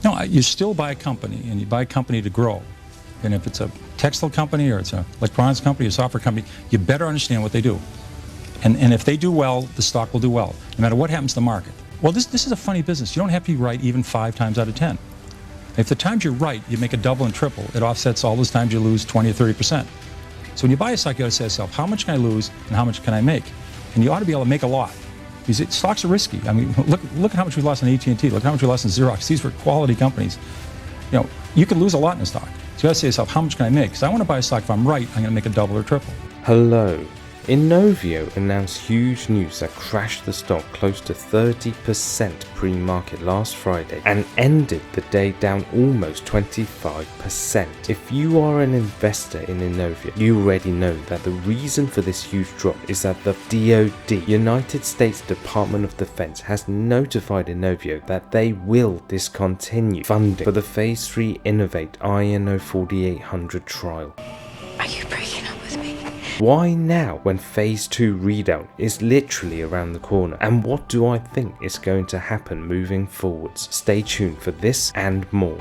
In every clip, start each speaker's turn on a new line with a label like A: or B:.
A: No, you still buy a company, and you buy a company to grow. And if it's a textile company or it's an electronics company or a software company, you better understand what they do. And if they do well, the stock will do well, no matter what happens to the market. Well, this is a funny business. You don't have to be right even 5 times out of 10. If the times you're right, you make a double and triple, it offsets all those times you lose 20 or 30%. So when you buy a stock, you got to say to yourself, how much can I lose and how much can I make? And you ought to be able to make a lot. Because stocks are risky. I mean, look at how much we lost in AT&T. Look how much we lost in Xerox. These were quality companies. You know, you could lose a lot in a stock. So you got to say to yourself, how much can I make? Because I want to buy a stock, if I'm right, I'm going to make a double or triple.
B: Hello. Inovio announced huge news that crashed the stock close to 30% pre-market last Friday and ended the day down almost 25%. If you are an investor in Inovio, you already know that the reason for this huge drop is that the DOD, United States Department of Defense, has notified Inovio that they will discontinue funding for the Phase 3 Innovate INO 4800 trial.
C: Are you breaking up with me?
B: Why now, when Phase 2 readout is literally around the corner? And what do I think is going to happen moving forwards? Stay tuned for this and more.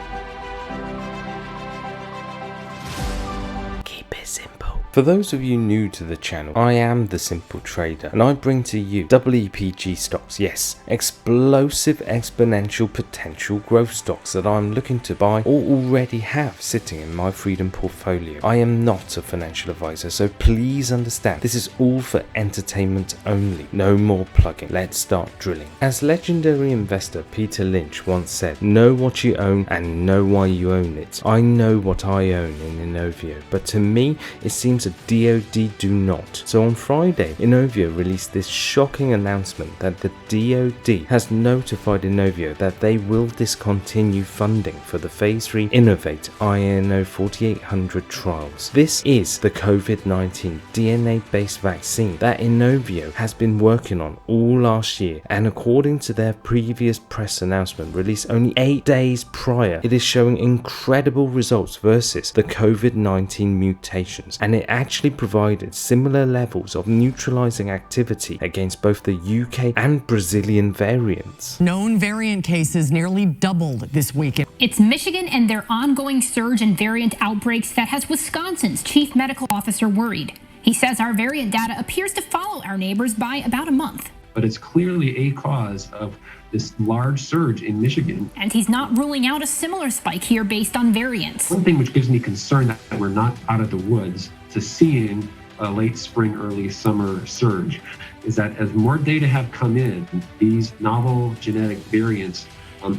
B: Keep it simple. For those of you new to the channel, I am the Simple Trader and I bring to you EPG stocks, yes, explosive exponential potential growth stocks that I'm looking to buy or already have sitting in my Freedom portfolio. I am not a financial advisor, so please understand this is all for entertainment only. No more plugging, let's start drilling. As legendary investor Peter Lynch once said, know what you own and know why you own it. I know what I own in Inovio, but to me it seems a DOD do not. So on Friday, Inovio released this shocking announcement that the DOD has notified Inovio that they will discontinue funding for the Phase 3 Innovate INO 4800 trials. This is the COVID-19 DNA-based vaccine that Inovio has been working on all last year, and according to their previous press announcement released only 8 days prior, it is showing incredible results versus the COVID-19 mutations, and it actually provided similar levels of neutralizing activity against both the UK and Brazilian variants.
D: Known variant cases nearly doubled this week.
E: It's Michigan and their ongoing surge in variant outbreaks that has Wisconsin's chief medical officer worried. He says our variant data appears to follow our neighbors by about a month.
F: But it's clearly a cause of this large surge in Michigan.
E: And he's not ruling out a similar spike here based on variants.
F: One thing which gives me concern that we're not out of the woods to seeing a late spring, early summer surge is that as more data have come in, these novel genetic variants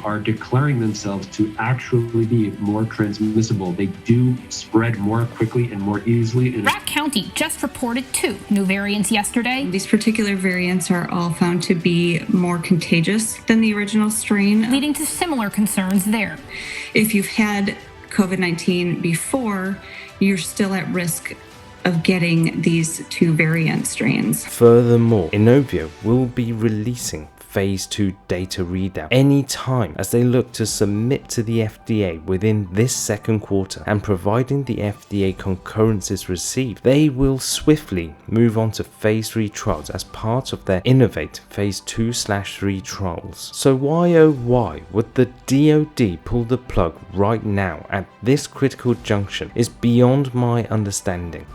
F: are declaring themselves to actually be more transmissible. They do spread more quickly and more easily.
E: Rapp County just reported 2 new variants yesterday.
G: These particular variants are all found to be more contagious than the original strain,
E: leading to similar concerns there.
G: If you've had COVID-19 before, you're still at risk of getting these 2 variant strains.
B: Furthermore, Inovio will be releasing Phase 2 data readout anytime as they look to submit to the FDA within this second quarter, and providing the FDA concurrence is received, they will swiftly move on to Phase 3 trials as part of their Innovate Phase 2/3 trials. So why oh why would the DOD pull the plug right now at this critical junction is beyond my understanding.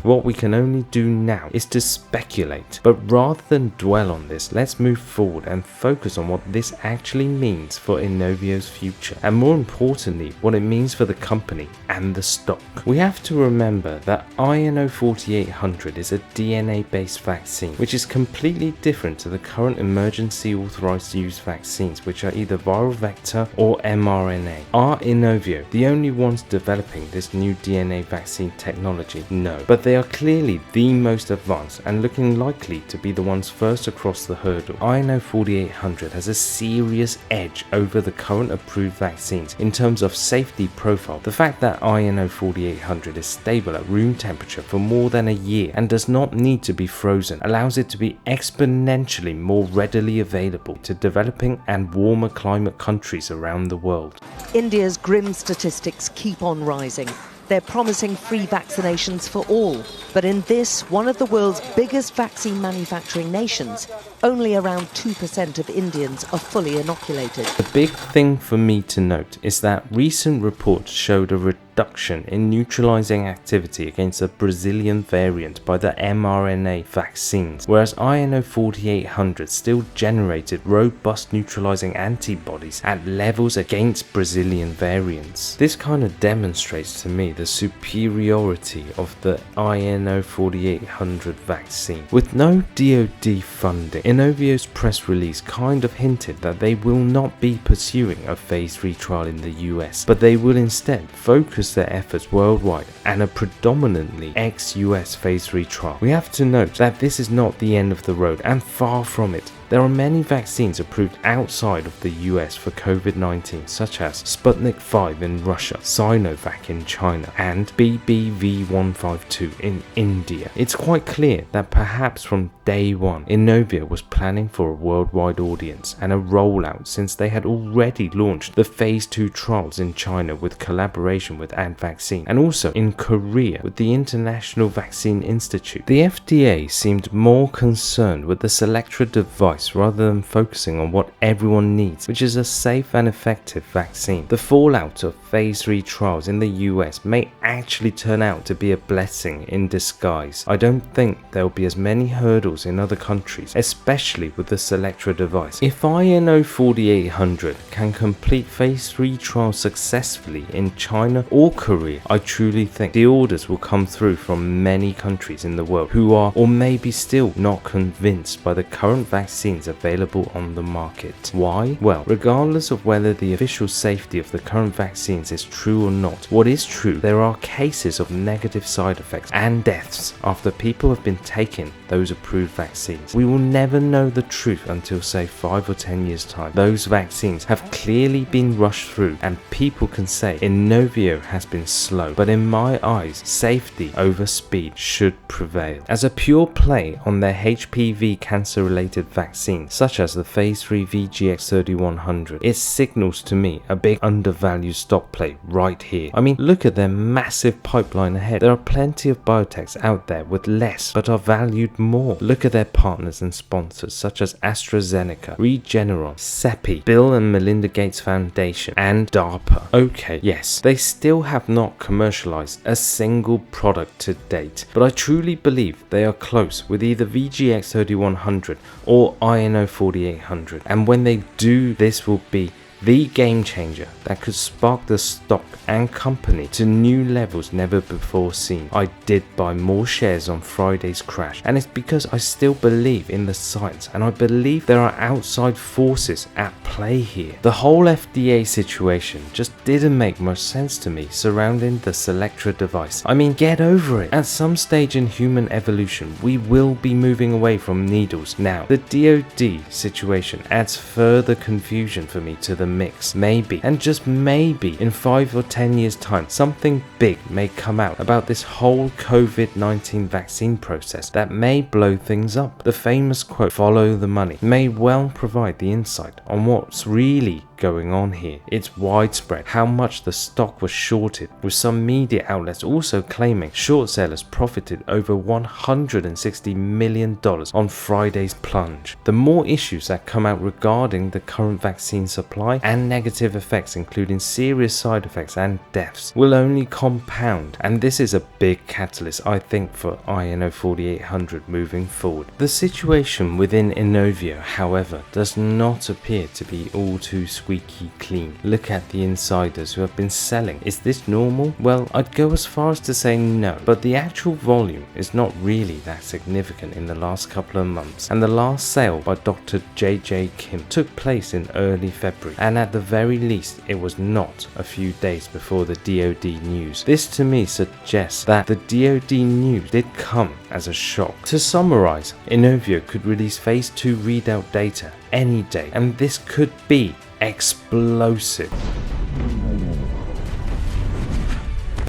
B: What we can only do now is to speculate, but rather than dwell on this, let's move forward and focus on what this actually means for Inovio's future, and more importantly, what it means for the company and the stock. We have to remember that INO 4800 is a DNA-based vaccine, which is completely different to the current emergency authorized use vaccines, which are either viral vector or mRNA. Are Inovio the only ones developing this new DNA vaccine technology? No, but they are clearly the most advanced and looking likely to be the ones first across the hurdle. INO 4800 has a serious edge over the current approved vaccines in terms of safety profile. The fact that INO 4800 is stable at room temperature for more than a year and does not need to be frozen allows it to be exponentially more readily available to developing and warmer climate countries around the world.
H: India's grim statistics keep on rising. They're promising free vaccinations for all. But in this, one of the world's biggest vaccine manufacturing nations, only around 2% of Indians are fully inoculated.
B: The big thing for me to note is that recent reports showed a reduction in neutralizing activity against a Brazilian variant by the mRNA vaccines, whereas INO 4800 still generated robust neutralizing antibodies at levels against Brazilian variants. This kind of demonstrates to me the superiority of the INO 4800 vaccine. With no DOD funding, Inovio's press release kind of hinted that they will not be pursuing a phase 3 trial in the US, but they will instead focus their efforts worldwide and a predominantly ex-US phase 3 trial. We have to note that this is not the end of the road, and far from it. There are many vaccines approved outside of the US for COVID-19, such as Sputnik 5 in Russia, Sinovac in China, and BBV152 in India. It's quite clear that perhaps from day one, Inovio was planning for a worldwide audience and a rollout, since they had already launched the phase 2 trials in China with collaboration with Advaccine, and also in Korea with the International Vaccine Institute. The FDA seemed more concerned with the Selectra device rather than focusing on what everyone needs, which is a safe and effective vaccine. The fallout of phase 3 trials in the US may actually turn out to be a blessing in disguise. I don't think there will be as many hurdles in other countries, especially with the Selectra device. If INO 4800 can complete phase 3 trials successfully in China or Korea, I truly think the orders will come through from many countries in the world who are, or maybe still not, convinced by the current vaccines available on the market. Why? Well, regardless of whether the official safety of the current vaccines is true or not, what is true, there are cases of negative side effects and deaths after people have been taking those approved vaccines. We will never know the truth until, say, 5 or 10 years time. Those vaccines have clearly been rushed through, and people can say Inovio has been slow, but in my eyes, safety over speed should prevail. As a pure play on their HPV cancer related vaccines, such as the phase 3 VGX3100, it signals to me a big undervalued stock play right here. I mean, look at their massive pipeline ahead. There are plenty of biotechs out there with less but are valued more. Look at their partners and sponsors such as AstraZeneca, Regeneron, CEPI, Bill and Melinda Gates Foundation, and DARPA. Okay, yes, they still have not commercialized a single product to date, but I truly believe they are close with either VGX3100 or INO 4800, and when they do, this will be the game changer that could spark the stock and company to new levels never before seen. I did buy more shares on Friday's crash, and it's because I still believe in the science, and I believe there are outside forces at play here. The whole FDA situation just didn't make much sense to me surrounding the Selectra device. I mean, get over it. At some stage in human evolution, we will be moving away from needles. Now, the DOD situation adds further confusion for me to the mix. Maybe, and just maybe, in 5 or 10 years time, something big may come out about this whole COVID-19 vaccine process that may blow things up. The famous quote, "follow the money," may well provide the insight on what's really going on here. It's widespread how much the stock was shorted, with some media outlets also claiming short sellers profited over $160 million on Friday's plunge. The more issues that come out regarding the current vaccine supply and negative effects, including serious side effects and deaths, will only compound, and this is a big catalyst, I think, for INO 4800 moving forward. The situation within Inovio, however, does not appear to be all too squeaky clean. Look at the insiders who have been selling. Is this normal? Well, I'd go as far as to say no, but the actual volume is not really that significant in the last couple of months, and the last sale by Dr. JJ Kim took place in early February, and at the very least it was not a few days before the DOD news. This to me suggests that the DOD news did come as a shock. To summarize, Inovio could release phase 2 readout data any day, and this could be explosive.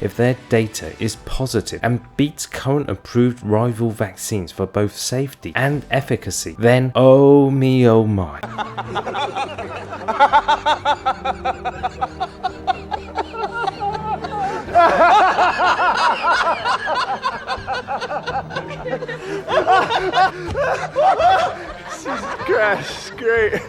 B: If their data is positive and beats current approved rival vaccines for both safety and efficacy, then oh me oh my.
I: Yes, great.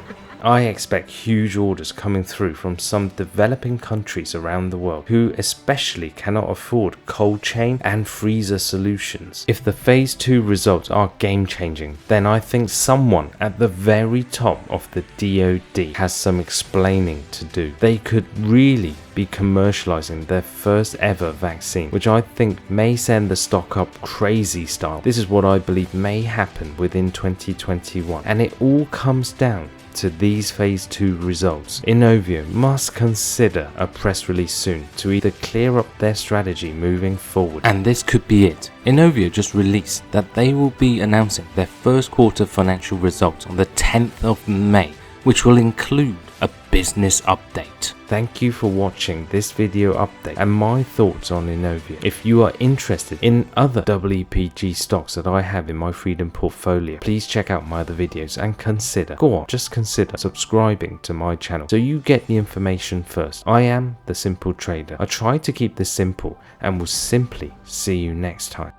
B: I expect huge orders coming through from some developing countries around the world who especially cannot afford cold chain and freezer solutions. If the phase 2 results are game changing, then I think someone at the very top of the DOD has some explaining to do. They could really be commercializing their first ever vaccine, which I think may send the stock up crazy style. This is what I believe may happen within 2021, and it all comes down to these phase 2 results. Inovio must consider a press release soon to either clear up their strategy moving forward. And this could be it. Inovio just released that they will be announcing their first quarter financial results on the 10th of May, which will include a business update. Thank you for watching this video update and my thoughts on Inovio. If you are interested in other WPG stocks that I have in my Freedom portfolio, please check out my other videos and just consider subscribing to my channel so you get the information first. I am the Simple Trader. I try to keep this simple and will simply see you next time.